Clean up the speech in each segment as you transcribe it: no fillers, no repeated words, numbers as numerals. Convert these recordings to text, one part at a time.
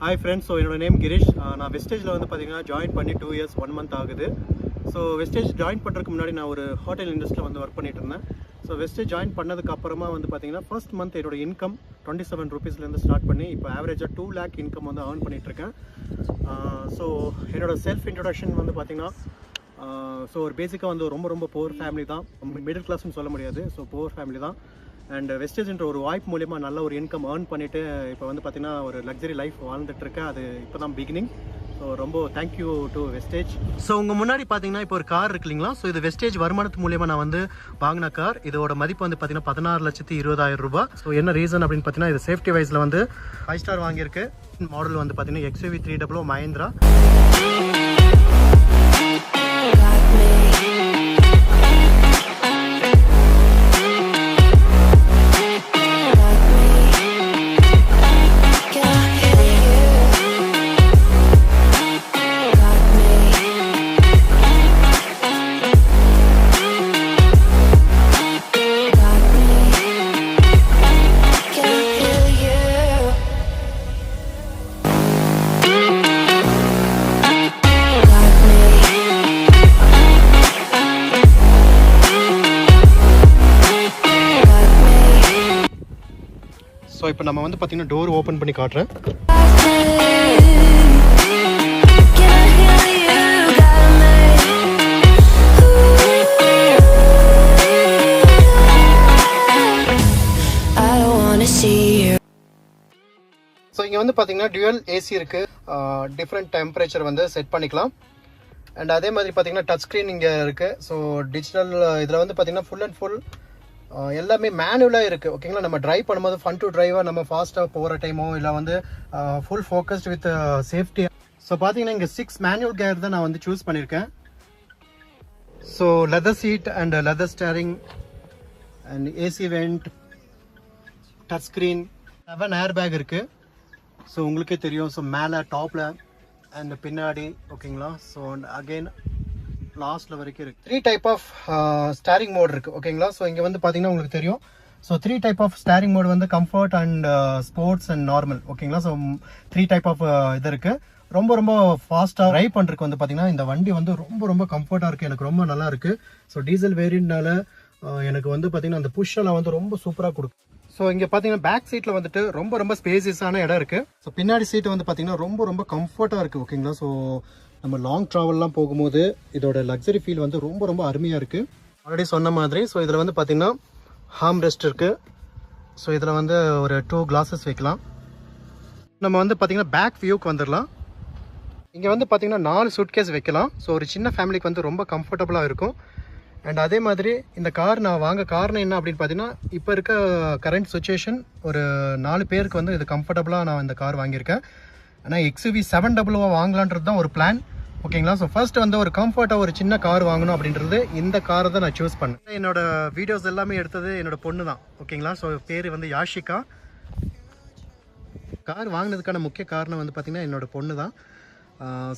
Hi friends. So என்னோட name Girish. நான் வெஸ்டேஜில் வந்து பார்த்தீங்கன்னா ஜாயின் பண்ணி 2 years 1 month ஆகுது. ஸோ வெஸ்டேஜ் ஜாயின் பண்ணுறதுக்கு முன்னாடி நான் ஒரு ஹோட்டல் இண்டஸ்ட்ரியில் வந்து ஒர்க் பண்ணிட்டு இருந்தேன். ஸோ வெஸ்டேஜ் ஜாயின் பண்ணதுக்கு அப்புறமா வந்து பார்த்தீங்கன்னா ஃபர்ஸ்ட் மந்த் என்னோட இன்கம் 27 rupeesலேருந்து ஸ்டார்ட் பண்ணி இப்போ ஆவரேஜாக 2 lakh இன்கம் வந்து ஏர்ன் பண்ணிகிட்ருக்கேன். ஸோ என்னோட செல்ஃப் இன்ட்ரொடக்ஷன் வந்து பார்த்தீங்கன்னா ஸோ ஒரு பேசிக்காக வந்து ரொம்ப புவர் ஃபேமிலி தான், மிடில் கிளாஸ்னு சொல்ல முடியாது. ஸோ புவர் ஃபேமிலி தான். அண்ட் வெஸ்டேஜ்ன்ற ஒரு வாய்ப்பு மூலிமா நல்ல ஒரு இன்கம் ஏர்ன் பண்ணிவிட்டு இப்போ வந்து பார்த்திங்கன்னா ஒரு லக்ஸரி லைஃப் வாழ்ந்துட்டுருக்கேன். அது இப்போ தான் பிகினிங். ஸோ ரொம்ப தேங்க்யூ டு வெஸ்டேஜ். ஸோ உங்கள் முன்னாடி பார்த்தீங்கன்னா இப்போ ஒரு கார் இருக்கு இல்லைங்களா? ஸோ இது வெஸ்டேஜ் வருமானத்து மூலியமாக நான் வந்து வாங்கின கார். இதோட மதிப்பு வந்து பார்த்தீங்கன்னா 16,20,000 ரூபாய். ஸோ என்ன ரீசன் அப்படின்னு பார்த்தீங்கன்னா இது சேஃப்டி வைஸில் வந்து 5 star வாங்கியிருக்கு. மாடல் வந்து பார்த்தீங்கன்னா XUV 300 மஹேந்திரா. ஸோ இப்போ நம்ம வந்து பார்த்தீங்கன்னா டோர் ஓப்பன் பண்ணி காட்டுறேன். ஸோ இங்கே வந்து பார்த்தீங்கன்னா டியூவல் ஏசி இருக்குது. டிஃப்ரெண்ட் டெம்பரேச்சர் வந்து செட் பண்ணிக்கலாம். அண்ட் அதே மாதிரி பார்த்தீங்கன்னா டச் ஸ்க்ரீன் இங்கே இருக்குது. ஸோ டிஜிட்டல் இதில் வந்து பார்த்தீங்கன்னா ஃபுல் அண்ட் ஃபுல் எல்லாமே மேனுவலாக இருக்குது. ஓகேங்களா? நம்ம ட்ரைவ் பண்ணும்போது ஃபன் டு ட்ரைவாக நம்ம ஃபாஸ்ட்டாக போகிற டைமோ இல்லை வந்து full focused with safety. So பார்த்தீங்கன்னா இங்கே 6 மேனுவல் கேர் தான் நான் வந்து சூஸ் பண்ணியிருக்கேன். So leather seat and leather steering and AC vent, touch screen, 7 air bag இருக்குது. ஸோ உங்களுக்கே தெரியும். ஸோ மேலே டாப்பில் அண்ட் பின்னாடி. ஓகேங்களா? ஸோ அகெயின் லாஸ்ட்டில் வரைக்கும் இருக்குது. 3 type ஆஃப் ஸ்டேரிங் மோட் இருக்குது. ஓகேங்களா? ஸோ இங்கே வந்து பார்த்தீங்கன்னா உங்களுக்கு தெரியும். So 3 type of steering mode வந்து comfort and sports and normal. ஓகேங்களா? ஸோ 3 type ஆஃப் இது இருக்குது. ரொம்ப ஃபாஸ்ட்டாக ட்ரைவ் பண்ணுறதுக்கு வந்து பார்த்தீங்கன்னா இந்த வண்டி வந்து ரொம்ப கம்ஃபர்ட்டாக இருக்குது. எனக்கு ரொம்ப நல்லா இருக்குது. ஸோ டீசல் வேரியண்ட்னால எனக்கு வந்து பார்த்தீங்கன்னா அந்த புஷ்ஷெல்லாம் வந்து ரொம்ப சூப்பராக கொடுக்கும். ஸோ இங்கே பார்த்தீங்கன்னா பேக் சீட்டில் வந்துட்டு ரொம்ப ஸ்பேசியஸான இடம் இருக்குது. ஸோ பின்னாடி சீட்டு வந்து பார்த்தீங்கன்னா ரொம்ப கம்ஃபர்ட்டாக இருக்குது. ஓகேங்களா? ஸோ நம்ம லாங் ட்ராவல்லாம் போகும்போது இதோட லக்ஸரி ஃபீல் வந்து ரொம்ப அருமையாக இருக்குது. ஆல்ரெடி சொன்ன மாதிரி. ஸோ இதில் வந்து பார்த்தீங்கன்னா ஹார்ம் ரெஸ்ட் இருக்குது. ஸோ இதில் வந்து ஒரு 2 glasses வைக்கலாம். நம்ம வந்து பார்த்தீங்கன்னா பேக் வியூக்கு வந்துடலாம். இங்கே வந்து பார்த்தீங்கன்னா 4 suitcase வைக்கலாம். ஸோ ஒரு சின்ன ஃபேமிலிக்கு வந்து ரொம்ப கம்ஃபர்டபுளாக இருக்கும். அண்ட் அதே மாதிரி இந்த கார் நான் வாங்க காரணம் என்ன அப்படின்னு பார்த்தீங்கன்னா இப்போ இருக்க கரண்ட் சுச்சுவேஷன் ஒரு 4 பேருக்கு வந்து இது கம்ஃபர்டபுளாக நான் இந்த கார் வாங்கியிருக்கேன். ஆனால் XUV 700 வாங்கலான்றது தான் ஒரு பிளான். ஓகேங்களா? ஸோ ஃபர்ஸ்ட் வந்து ஒரு கம்ஃபர்ட்டாக ஒரு சின்ன கார் வாங்கணும் அப்படின்றது இந்த காரை தான் நான் சூஸ் பண்ணேன். என்னோட வீடியோஸ் எல்லாமே எடுத்தது என்னோட பொண்ணு தான். ஓகேங்களா? ஸோ பேர் வந்து யாஷிகா. கார் வாங்கினதுக்கான முக்கிய காரணம் வந்து பார்த்திங்கன்னா என்னோட பொண்ணு தான்.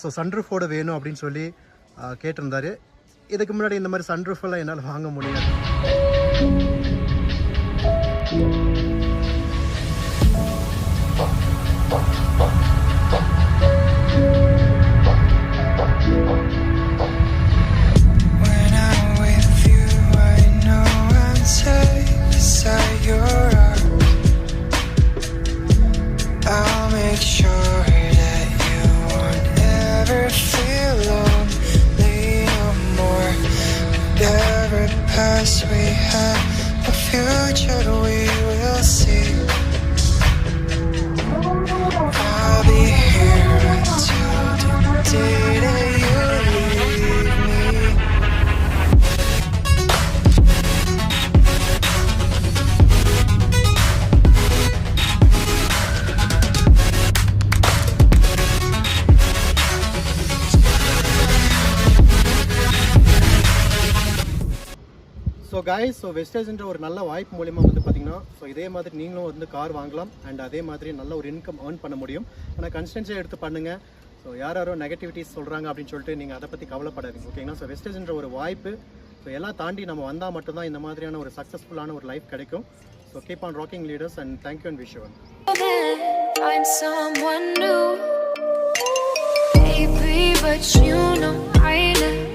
ஸோ சன்ரூஃபோட வேணும் அப்படின்னு சொல்லி கேட்டிருந்தாரு. இதுக்கு முன்னாடி இந்த மாதிரி சன்ரூஃபெல்லாம் என்னால் வாங்க முடியாது. We have a future we will see. I'll be here until the day that you leave me. So guys, so வெஸ்டேஜ்ன்ற ஒரு நல்ல வாய்ப்பு மூலிமா வந்து பார்த்தீங்கன்னா ஸோ இதே மாதிரி நீங்களும் வந்து கார் வாங்கலாம். அண்ட் அதே மாதிரி நல்ல ஒரு இன்கம் ஏர்ன் பண்ண முடியும். ஆனால் கன்ஸ்டன்ஸியாக எடுத்து பண்ணுங்கள். ஸோ யாரோ நெகட்டிவிட்டிஸ் சொல்கிறாங்க அப்படின்னு சொல்லிட்டு நீங்கள் அதை பற்றி கவலைப்படாதீங்க. ஓகேங்களா? ஸோ வெஸ்டேஜ்ன்ற ஒரு வாய்ப்பு. ஸோ எல்லாம் தாண்டி நம்ம வந்தால் மட்டும்தான் இந்த மாதிரியான ஒரு சக்ஸஸ்ஃபுல்லான ஒரு லைஃப் கிடைக்கும். So keep on rocking leaders and thank you and wish you. find someone new, baby, but you know I never